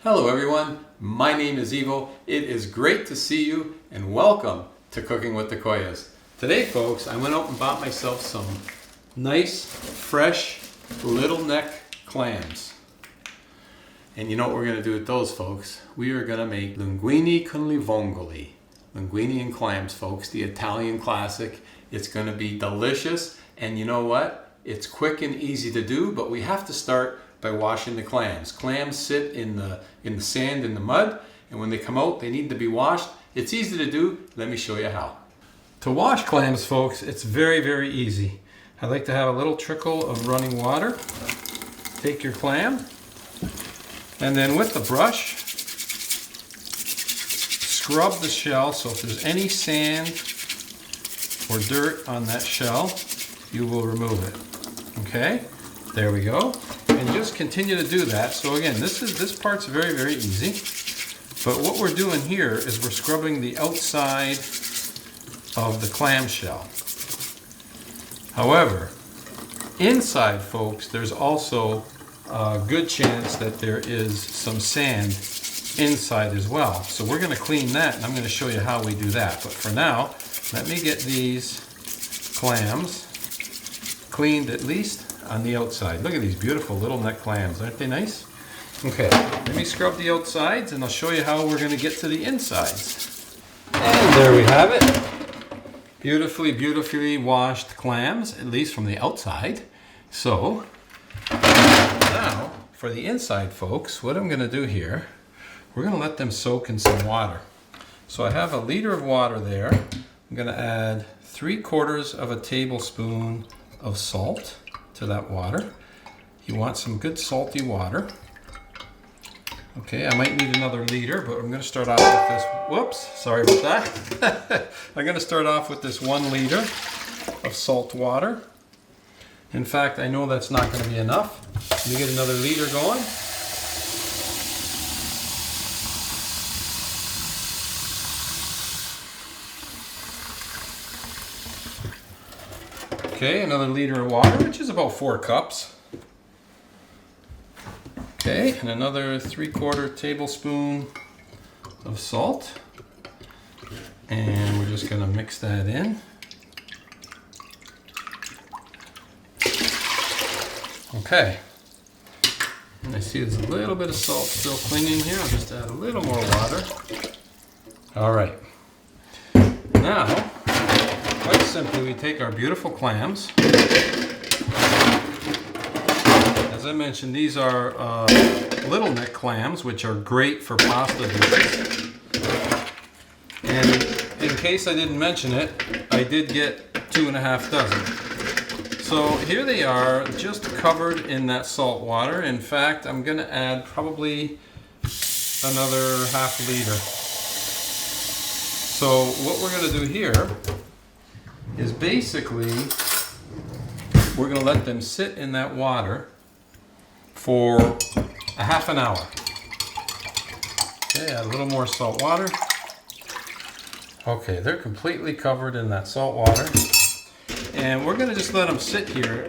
Hello everyone, my name is EVOO. It is great to see you and welcome to Cooking with the Koyas. Today folks, I went out and bought myself some nice, fresh, little neck clams. And you know what we're going to do with those folks? We are going to make linguine con le vongole. Linguine and clams folks, the Italian classic. It's going to be delicious, and you know what? It's quick and easy to do, but we have to start by washing the clams. Clams sit in the sand, in the mud, and when they come out, they need to be washed. It's easy to do. Let me show you how. To wash clams, folks, it's very, very easy. I like to have a little trickle of running water. Take your clam, and then with the brush, scrub the shell, so if there's any sand or dirt on that shell, you will remove it. Okay, there we go. And just continue to do that. So again, this part's very, very easy. But what we're doing here is we're scrubbing the outside of the clam shell. However, inside, folks, there's also a good chance that there is some sand inside as well. So we're going to clean that, and I'm going to show you how we do that. But for now, let me get these clams cleaned at least on the outside. Look at these beautiful little neck clams. Aren't they nice? Okay, let me scrub the outsides and I'll show you how we're going to get to the insides. And there we have it. Beautifully, beautifully washed clams, at least from the outside. So, now for the inside, folks, what I'm going to do here, we're going to let them soak in some water. So I have a liter of water there. I'm going to add 3/4 of a tablespoon of salt to that water. You want some good salty water. Okay, I might need another liter, but I'm going to start off with this. Whoops, sorry about that. I'm going to start off with this 1 liter of salt water. In fact, I know that's not going to be enough. Let me get another liter going. Okay, another liter of water, which is about 4 cups. Okay, and another 3/4 tablespoon of salt. And we're just going to mix that in. Okay. And I see there's a little bit of salt still clinging here. I'll just add a little more water. All right. Now, quite simply, we take our beautiful clams. As I mentioned, these are little neck clams, which are great for pasta dishes. And in case I didn't mention it, I did get 2½ dozen. So here they are, just covered in that salt water. In fact, I'm going to add probably another ½ liter. So what we're going to do here is basically we're going to let them sit in that water for a ½ hour. Okay, add a little more salt water. Okay, they're completely covered in that salt water. And we're going to just let them sit here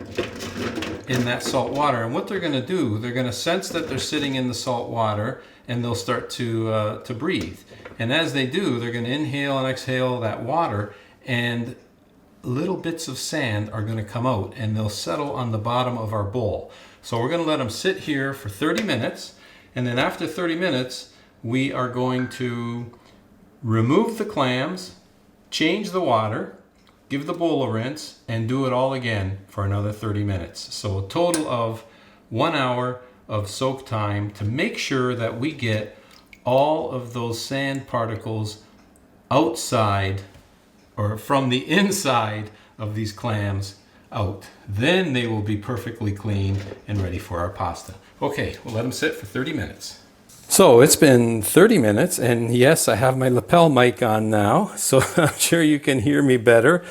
in that salt water. And what they're going to do, they're going to sense that they're sitting in the salt water, and they'll start to breathe. And as they do, they're going to inhale and exhale that water, and little bits of sand are going to come out, and they'll settle on the bottom of our bowl. So we're going to let them sit here for 30 minutes, and then after 30 minutes, we are going to remove the clams, change the water, give the bowl a rinse, and do it all again for another 30 minutes. So a total of 1 hour of soak time to make sure that we get all of those sand particles outside or from the inside of these clams out. Then they will be perfectly clean and ready for our pasta. Okay, we'll let them sit for 30 minutes. So it's been 30 minutes, and yes, I have my lapel mic on now, so I'm sure you can hear me better.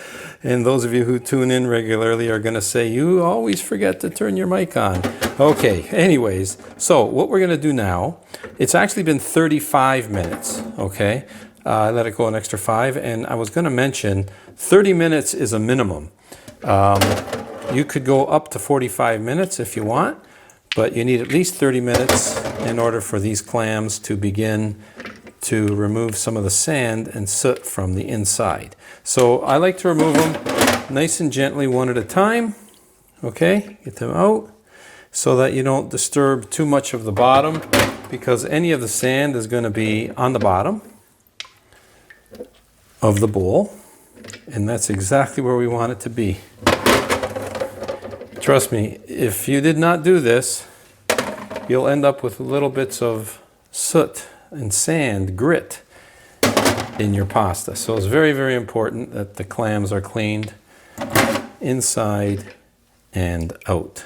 And those of you who tune in regularly are going to say, you always forget to turn your mic on. Okay, anyways, so what we're going to do now, it's actually been 35 minutes, okay? I let it go an extra 5, and I was going to mention 30 minutes is a minimum. You could go up to 45 minutes if you want, but you need at least 30 minutes in order for these clams to begin to remove some of the sand and soot from the inside. So I like to remove them nice and gently one at a time. Okay, get them out so that you don't disturb too much of the bottom, because any of the sand is going to be on the bottom of the bowl, and that's exactly where we want it to be. Trust me, if you did not do this, you'll end up with little bits of soot and sand, grit, in your pasta. So it's very, very important that the clams are cleaned inside and out.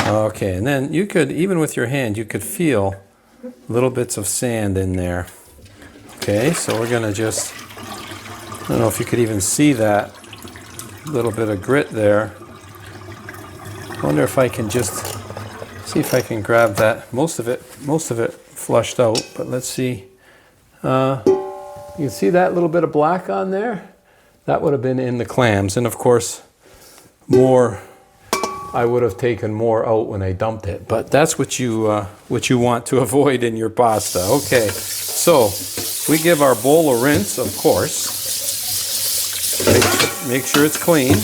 Okay, and then you could, even with your hand, you could feel little bits of sand in there. Okay, so we're gonna just, I don't know if you could even see that little bit of grit there. I wonder if I can just see if I can grab that. Most of it flushed out, but let's see. You can see that little bit of black on there? That would have been in the clams, and of course, I would have taken more out when I dumped it, but that's what you want to avoid in your pasta. Okay, so we give our bowl a rinse, of course. Make sure it's clean.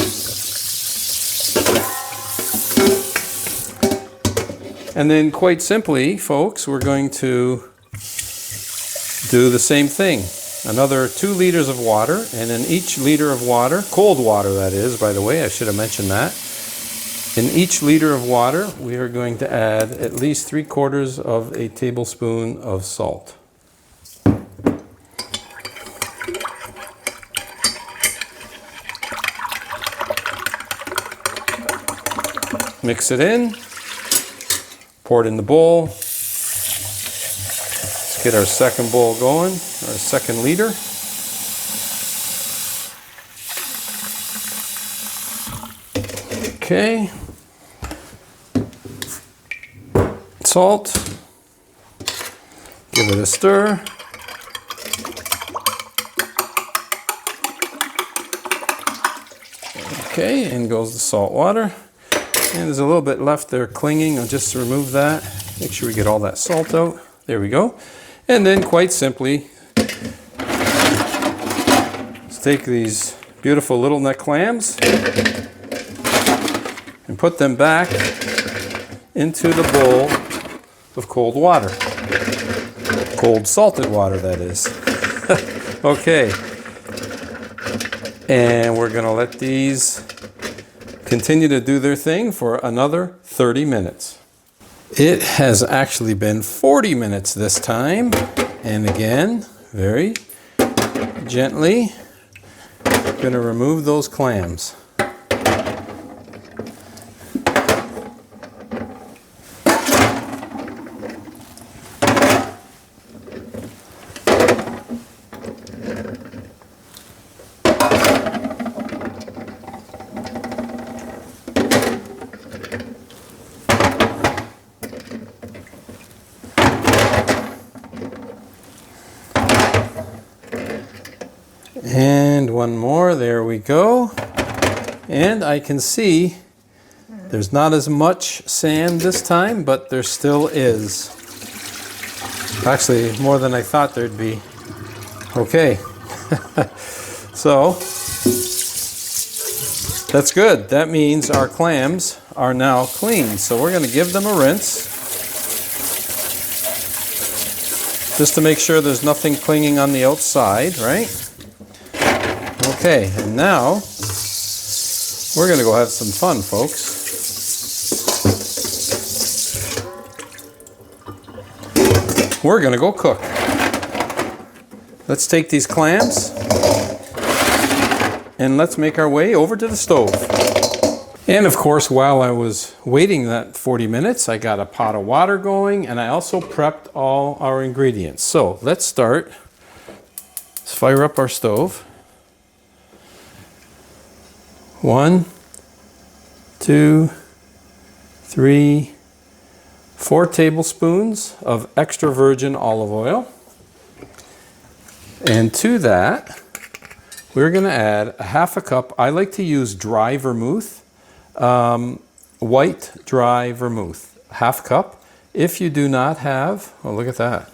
And then quite simply, folks, we're going to do the same thing. Another 2 liters of water, and in each liter of water, cold water that is, by the way, I should have mentioned that. In each liter of water, we are going to add at least 3/4 of a tablespoon of salt. Mix it in, pour it in the bowl. Let's get our second bowl going, our second liter. Okay. Salt. Give it a stir. Okay, in goes the salt water. And there's a little bit left there clinging. I'll just remove that. Make sure we get all that salt out. There we go. And then quite simply, let's take these beautiful little neck clams and put them back into the bowl of cold water. Cold salted water, that is. Okay. And we're going to let these continue to do their thing for another 30 minutes. It has actually been 40 minutes this time. And again, very gently, I'm going to remove those clams. And one more, there we go. And I can see there's not as much sand this time, but there still is. Actually, more than I thought there'd be. Okay. So, that's good. That means our clams are now clean. So we're going to give them a rinse, just to make sure there's nothing clinging on the outside, right? Okay, and now we're going to go have some fun, folks. We're going to go cook. Let's take these clams and let's make our way over to the stove. And of course, while I was waiting that 40 minutes, I got a pot of water going, and I also prepped all our ingredients. So let's start. Let's fire up our stove. 1, 2, 3, 4 tablespoons of extra virgin olive oil. And to that, we're going to add a 1/2 cup. I like to use dry vermouth. white dry vermouth, ½ cup. If you do not have, oh, look at that.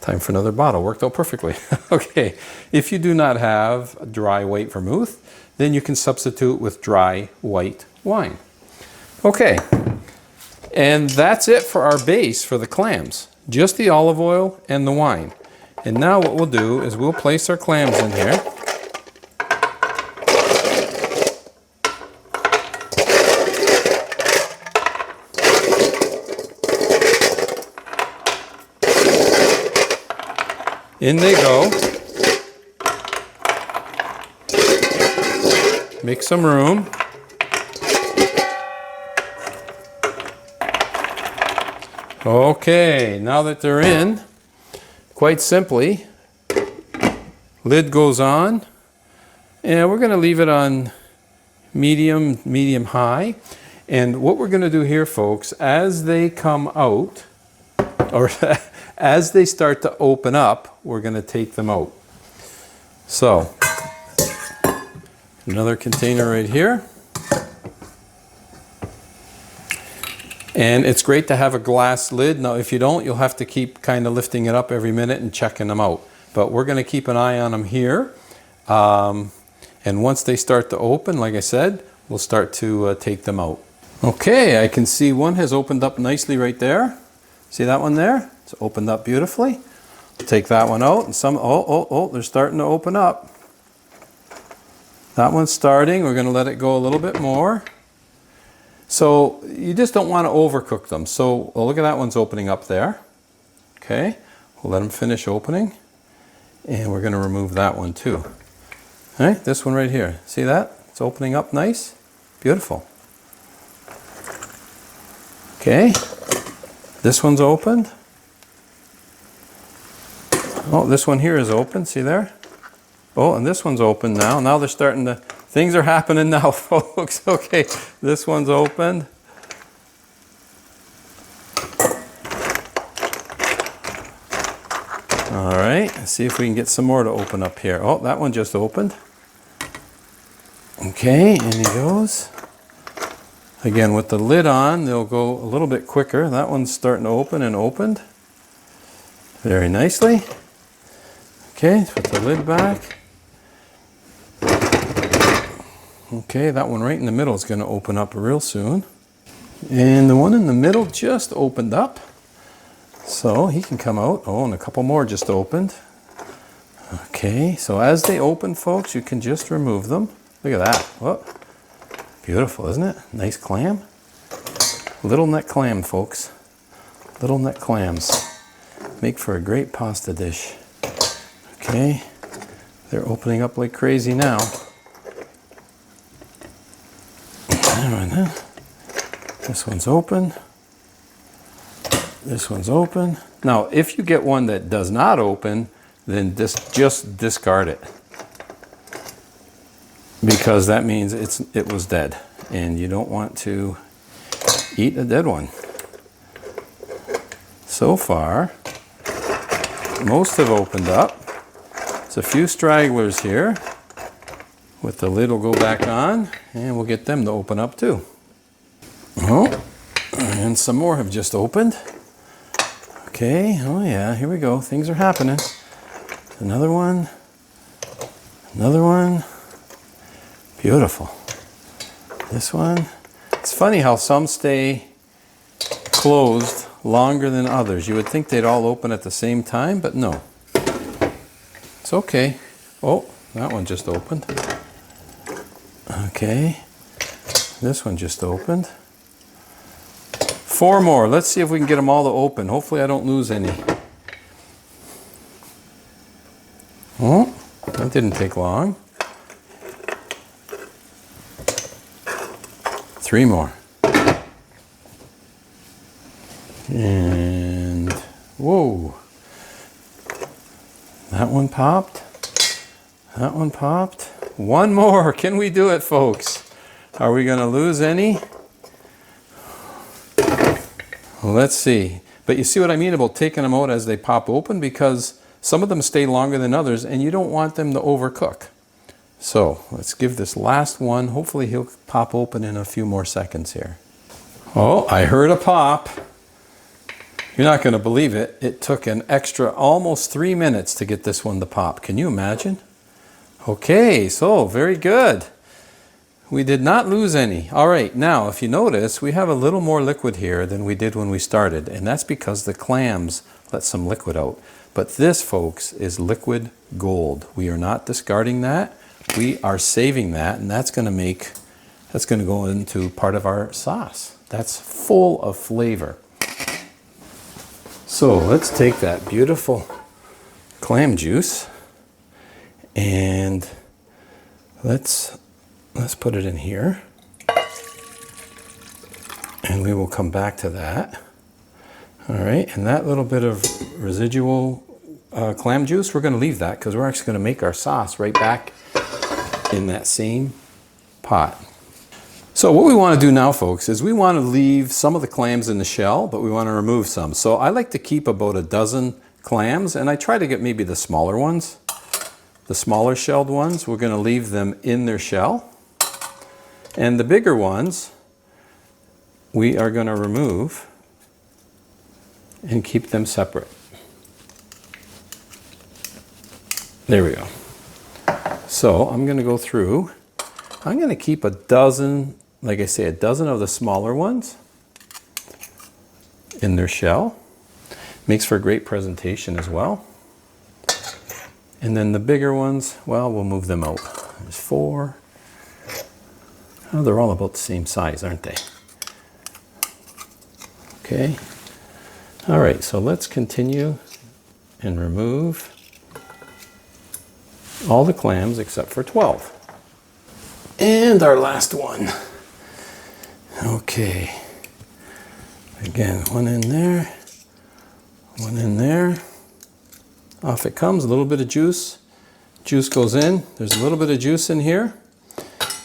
Time for another bottle, worked out perfectly. Okay, if you do not have dry white vermouth, then you can substitute with dry white wine. Okay, and that's it for our base for the clams. Just the olive oil and the wine. And now what we'll do is we'll place our clams in here. In they go. Make some room. Okay, now that they're in, quite simply, lid goes on, and we're going to leave it on medium high. And what we're going to do here, folks, as they come out, or as they start to open up, we're going to take them out. So, another container right here. And it's great to have a glass lid. Now, if you don't, you'll have to keep kind of lifting it up every minute and checking them out. But we're going to keep an eye on them here. And once they start to open, like I said, we'll start to take them out. Okay, I can see one has opened up nicely right there. See that one there? It's opened up beautifully. Take that one out, and they're starting to open up. That one's starting. We're going to let it go a little bit more. So you just don't want to overcook them. So look at that one's opening up there. Okay, we'll let them finish opening. And we're going to remove that one too. All right, this one right here. See that? It's opening up nice. Beautiful. Okay, this one's opened. Oh, this one here is open. See there? Oh, and this one's open now. Now they're starting to... Things are happening now, folks. Okay, this one's opened. All right, let's see if we can get some more to open up here. Oh, that one just opened. Okay, in he goes. Again, with the lid on, they'll go a little bit quicker. That one's starting to open and opened. Very nicely. Okay, put the lid back. Okay, that one right in the middle is going to open up real soon. And the one in the middle just opened up. So he can come out. Oh, and a couple more just opened. Okay, so as they open, folks, you can just remove them. Look at that. Oh, beautiful, isn't it? Nice clam. Little neck clam, folks. Little neck clams. Make for a great pasta dish. Okay, they're opening up like crazy now. This one's open. This one's open. Now, if you get one that does not open, then just discard it, because that means it was dead, and you don't want to eat a dead one. So far, most have opened up. There's a few stragglers here. With the lid will go back on, and we'll get them to open up too. Oh, and some more have just opened. Okay, oh yeah, here we go. Things are happening. Another one. Another one. Beautiful. This one. It's funny how some stay closed longer than others. You would think they'd all open at the same time, but no. It's okay. Oh, that one just opened. Okay, this one just opened. 4 more. Let's see if we can get them all to open. Hopefully I don't lose any. Oh, that didn't take long. 3 more. And, whoa. That one popped. That one popped. 1 more. Can we do it, folks? Are we going to lose any? Well, let's see. But you see what I mean about taking them out as they pop open, because some of them stay longer than others, and you don't want them to overcook. So let's give this last one. Hopefully he'll pop open in a few more seconds here. Oh, I heard a pop. You're not going to believe it. It took an extra almost 3 minutes to get this one to pop. Can you imagine? Okay, so very good. We did not lose any. All right, now if you notice, we have a little more liquid here than we did when we started, and that's because the clams let some liquid out. But this, folks, is liquid gold. We are not discarding that. We are saving that, and that's going to go into part of our sauce. That's full of flavor. So let's take that beautiful clam juice and let's put it in here, and we will come back to that. All right, and that little bit of residual clam juice, we're going to leave that because we're actually going to make our sauce right back in that same pot. So what we want to do now, folks, is we want to leave some of the clams in the shell, but we want to remove some. So I like to keep about a dozen clams, and I try to get maybe the smaller ones, the smaller shelled ones. We're going to leave them in their shell. And the bigger ones, we are going to remove and keep them separate. There we go. So I'm going to go through. I'm going to keep a dozen, like I say, a dozen of the smaller ones in their shell. Makes for a great presentation as well. And then the bigger ones, well, we'll move them out. There's 4. Oh, they're all about the same size, aren't they? Okay. All right, so let's continue and remove all the clams except for 12. And our last one. Okay. Again, one in there, one in there. Off it comes, a little bit of juice. Juice goes in. There's a little bit of juice in here.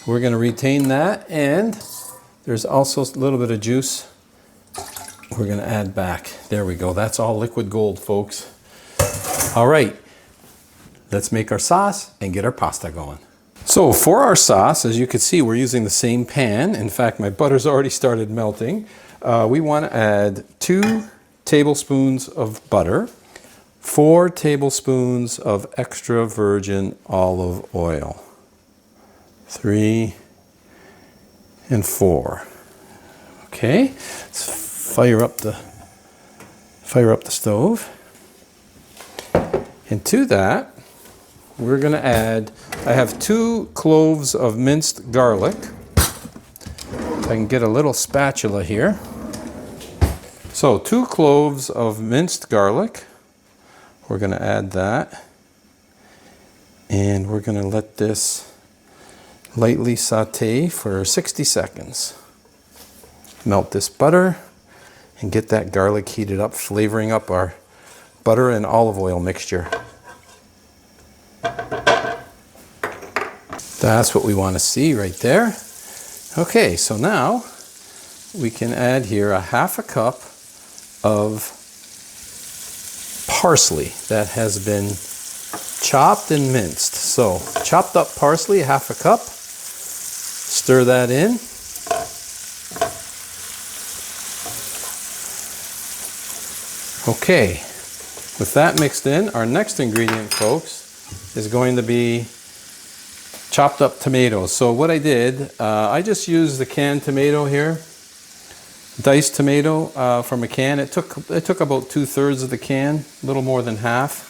We're going to retain that, and there's also a little bit of juice we're going to add back. There we go. That's all liquid gold, folks. All right. Let's make our sauce and get our pasta going. So for our sauce, as you can see, we're using the same pan. In fact, my butter's already started melting. We want to add 2 tablespoons of butter, 4 tablespoons of extra virgin olive oil, 3 and 4. Okay, let's fire up the stove. And to that, we're going to add, I have 2 cloves of minced garlic. If I can get a little spatula here. So 2 cloves of minced garlic. We're going to add that. And we're going to let this lightly saute for 60 seconds. Melt this butter and get that garlic heated up, flavoring up our butter and olive oil mixture. That's what we want to see right there. Okay, so now we can add here a 1/2 cup of parsley that has been chopped and minced. So chopped up parsley, 1/2 cup. Stir that in. Okay, with that mixed in, our next ingredient, folks, is going to be chopped up tomatoes. So what I did, I just used the canned tomato here, diced tomato from a can. It took about 2/3 of the can, a little more than half.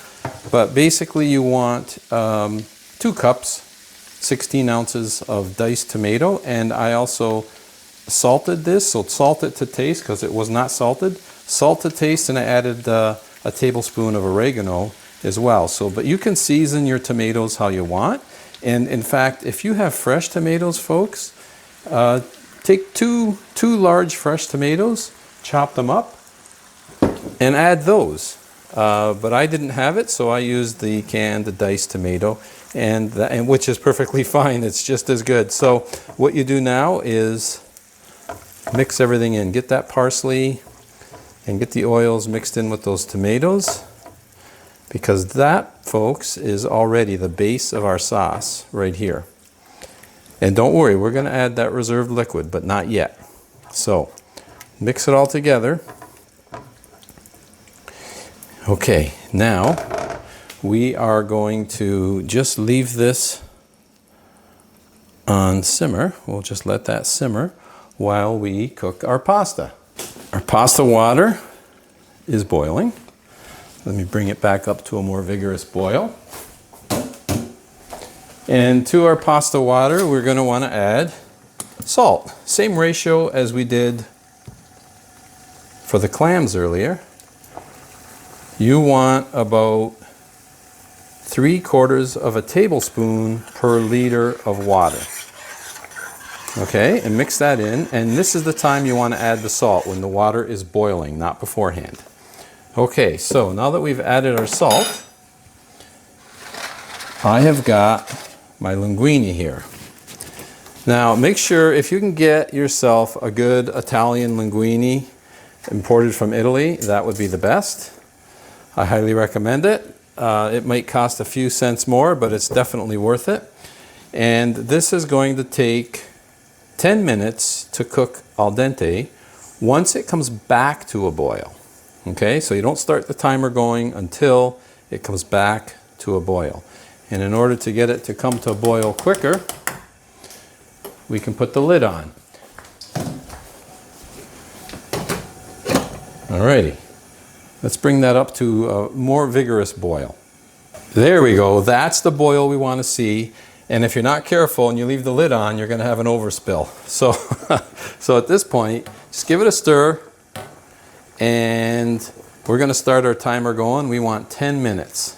But basically you want 2 cups, 16 ounces of diced tomato, and I also salted this, so salt it to taste because it was not salted. Salt to taste, and I added a tablespoon of oregano as well. So, but you can season your tomatoes how you want. And in fact, if you have fresh tomatoes, folks, take two large fresh tomatoes, chop them up, and add those. But I didn't have it, so I used the canned diced tomato, and which is perfectly fine. It's just as good. So what you do now is mix everything in. Get that parsley and get the oils mixed in with those tomatoes. because that, folks, is already the base of our sauce right here. And don't worry, we're going to add that reserved liquid, but not yet. So mix it all together. Okay, now we are going to just leave this on simmer. We'll just let that simmer while we cook our pasta. Our pasta water is boiling. Let me bring it back up to a more vigorous boil. And to our pasta water, we're going to want to add salt. Same ratio as we did for the clams earlier. You want about 3/4 of a tablespoon per liter of water. Okay, and mix that in. And this is the time you want to add the salt, when the water is boiling, not beforehand. Okay, so now that we've added our salt, I have got my linguine here. Now make sure, if you can get yourself a good Italian linguine imported from Italy, that would be the best. I highly recommend it. It might cost a few cents more, but it's definitely worth it. And this is going to take 10 minutes to cook al dente once it comes back to a boil. Okay, so you don't start the timer going until it comes back to a boil. And in order to get it to come to a boil quicker, we can put the lid on. Alrighty. Let's bring that up to a more vigorous boil. There we go. That's the boil we want to see. And if you're not careful and you leave the lid on, you're going to have an overspill. So, so at this point, just give it a stir. And we're going to start our timer going. We want 10 minutes.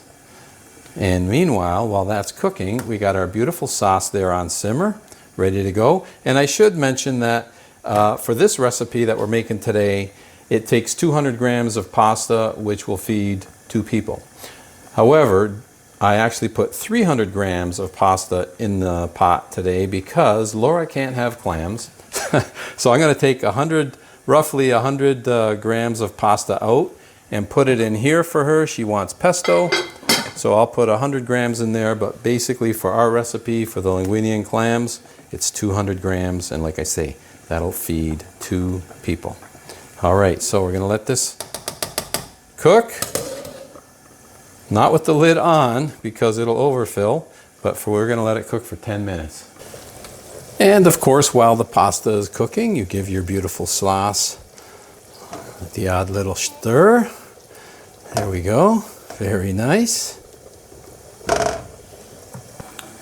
And meanwhile, while that's cooking, we got our beautiful sauce there on simmer, ready to go. And I should mention that for this recipe that we're making today, it takes 200 grams of pasta, which will feed 2 people. However, I actually put 300 grams of pasta in the pot today because Laura can't have clams. So I'm going to take roughly 100 grams of pasta out and put it in here for her. She wants pesto, so I'll put 100 grams in there, but basically for our recipe, for the linguine and clams, it's 200 grams, and like I say, that'll feed 2 people. All right, so we're going to let this cook, not with the lid on because it'll overfill, but we're going to let it cook for 10 minutes. And of course, while the pasta is cooking, you give your beautiful sauce the odd little stir. There we go, very nice.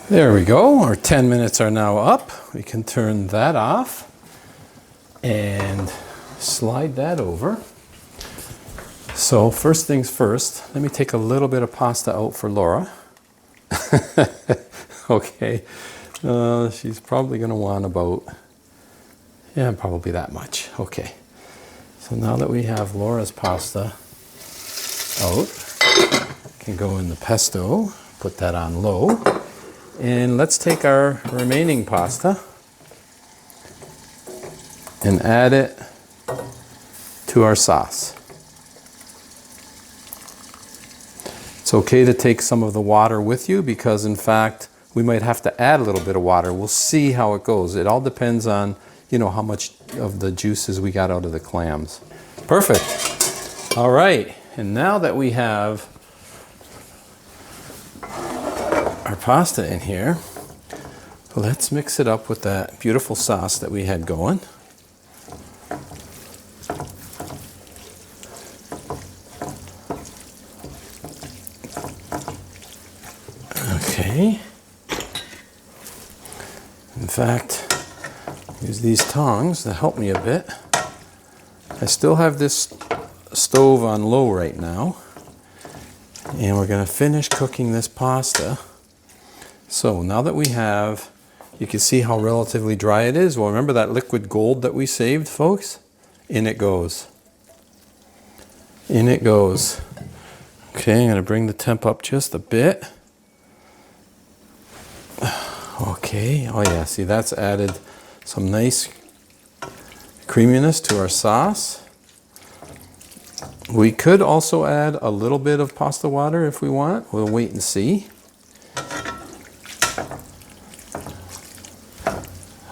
There we go, our 10 minutes are now up. We can turn that off and slide that over. So first things first, let me take a little bit of pasta out for Laura. Okay, she's probably going to want about, probably that much. Okay, so now that we have Laura's pasta out, can go in the pesto, put that on low, and let's take our remaining pasta and add it to our sauce. It's okay to take some of the water with you because in fact we might have to add a little bit of water. We'll see how it goes. It all depends on, how much of the juices we got out of the clams. Perfect. All right, and now that we have our pasta in here, let's mix it up with that beautiful sauce that we had going. Okay. In fact, use these tongs to help me a bit. I still have this stove on low right now, and we're going to finish cooking this pasta. So now that we have, you can see how relatively dry it is. Well, remember that liquid gold that we saved, folks? In it goes. In it goes. Okay, I'm going to bring the temp up just a bit. Okay, oh yeah, see that's added some nice creaminess to our sauce. We could also add a little bit of pasta water if we want. We'll wait and see.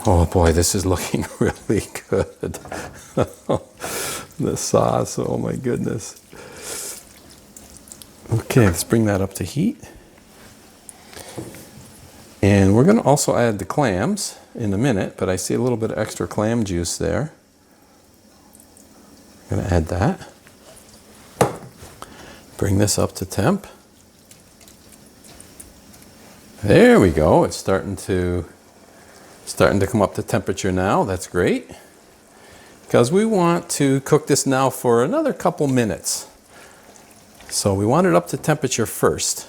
Oh boy, this is looking really good. The sauce, oh my goodness. Okay, let's bring that up to heat. And we're going to also add the clams in a minute, but I see a little bit of extra clam juice there. I'm going to add that. Bring this up to temp. There we go. It's starting to come up to temperature now. That's great. Because we want to cook this now for another couple minutes. So we want it up to temperature first.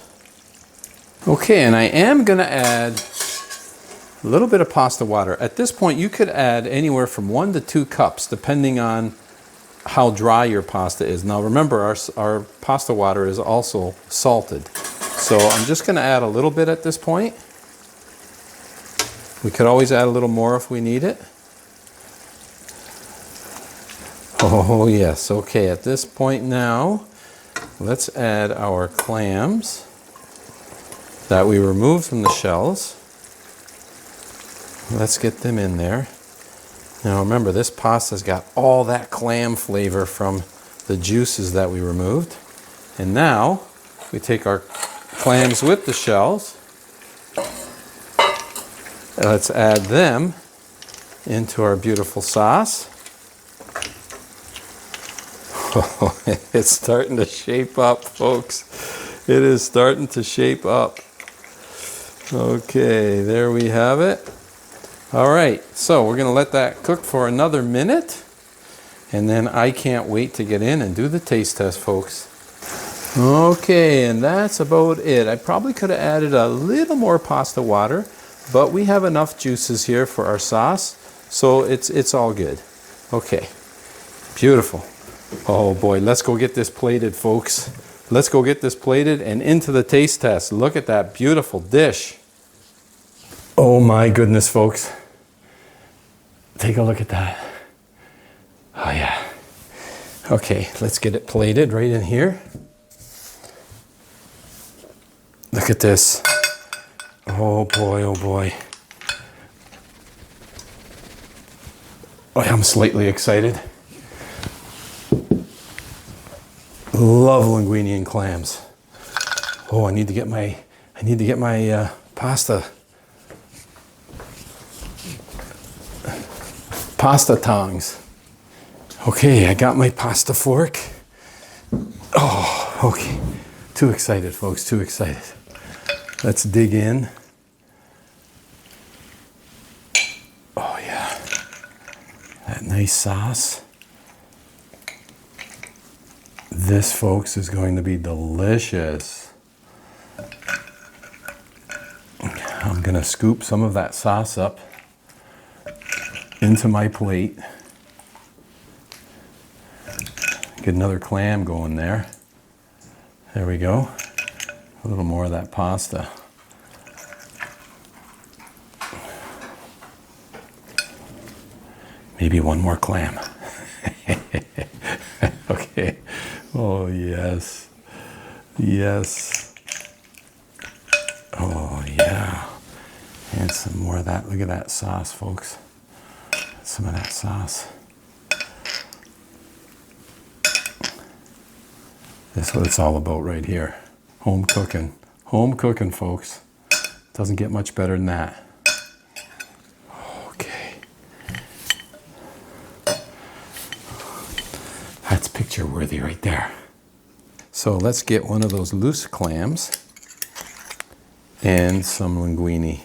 Okay, and I am going to add a little bit of pasta water. At this point, you could add anywhere from 1 to 2 cups, depending on how dry your pasta is. Now remember, our pasta water is also salted. So I'm just going to add a little bit at this point. We could always add a little more if we need it. Oh yes, okay, at this point now, let's add our clams that we removed from the shells. Let's get them in there. Now remember, this pasta's got all that clam flavor from the juices that we removed. And now we take our clams with the shells. Let's add them into our beautiful sauce. Oh, it's starting to shape up, folks. It is starting to shape up. Okay, there we have it. All right, so we're going to let that cook for another minute. And then I can't wait to get in and do the taste test, folks. Okay, and that's about it. I probably could have added a little more pasta water, but we have enough juices here for our sauce, so it's all good. Okay, beautiful. Oh boy, let's go get this plated, folks. Let's go get this plated and into the taste test. Look at that beautiful dish. Oh my goodness, folks. Take a look at that. Oh yeah. Okay, let's get it plated right in here. Look at this. Oh boy, oh boy. Oh, I'm slightly excited. Love linguine and clams. Oh, I need to get my pasta tongs. Okay, I got my pasta fork. Oh, okay. Too excited, folks, too excited. Let's dig in. Oh yeah. That nice sauce. This, folks, is going to be delicious. I'm going to scoop some of that sauce up into my plate. Get another clam going there. There we go. A little more of that pasta. Maybe one more clam. Okay. Oh, yes. Yes. Oh, yeah. And some more of that. Look at that sauce, folks. Some of that sauce. This is what it's all about right here. Home cooking. Home cooking, folks. Doesn't get much better than that. Okay. That's picture worthy right there. So let's get one of those loose clams and some linguine.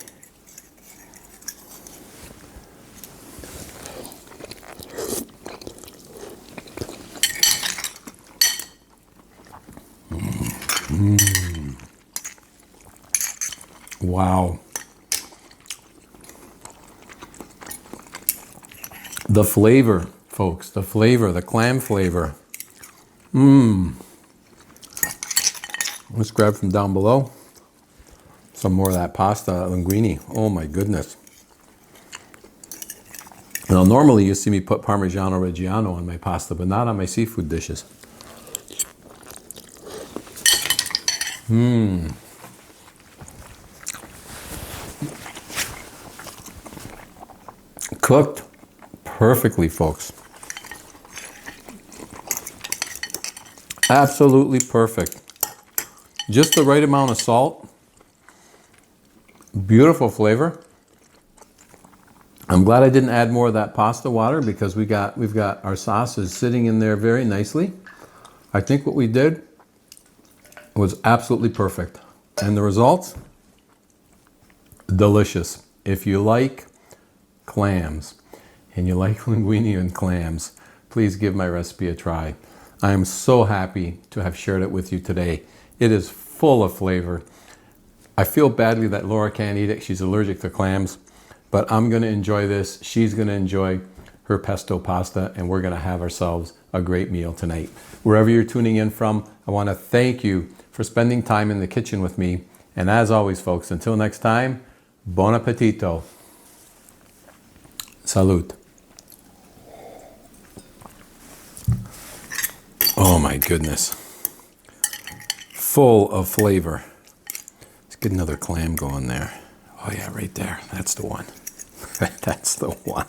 Wow. The flavor, folks, the flavor, the clam flavor. Let's grab from down below some more of that pasta linguine. Oh my goodness. Now normally you see me put Parmigiano Reggiano on my pasta, but not on my seafood dishes. Cooked perfectly, folks. Absolutely perfect. Just the right amount of salt. Beautiful flavor. I'm glad I didn't add more of that pasta water because we've got our sauces sitting in there very nicely. I think what we did was absolutely perfect. And the results? Delicious. If you like clams and you like linguine and clams, please give my recipe a try. I am so happy to have shared it with you today. It is full of flavor. I feel badly that Laura can't eat it. She's allergic to clams, but I'm going to enjoy this. She's going to enjoy her pesto pasta, and we're going to have ourselves a great meal tonight. Wherever you're tuning in from, I want to thank you for spending time in the kitchen with me. And as always, folks, until next time, buon appetito. Salud. Oh my goodness. Full of flavor. Let's get another clam going there. Oh yeah, right there. That's the one. That's the one.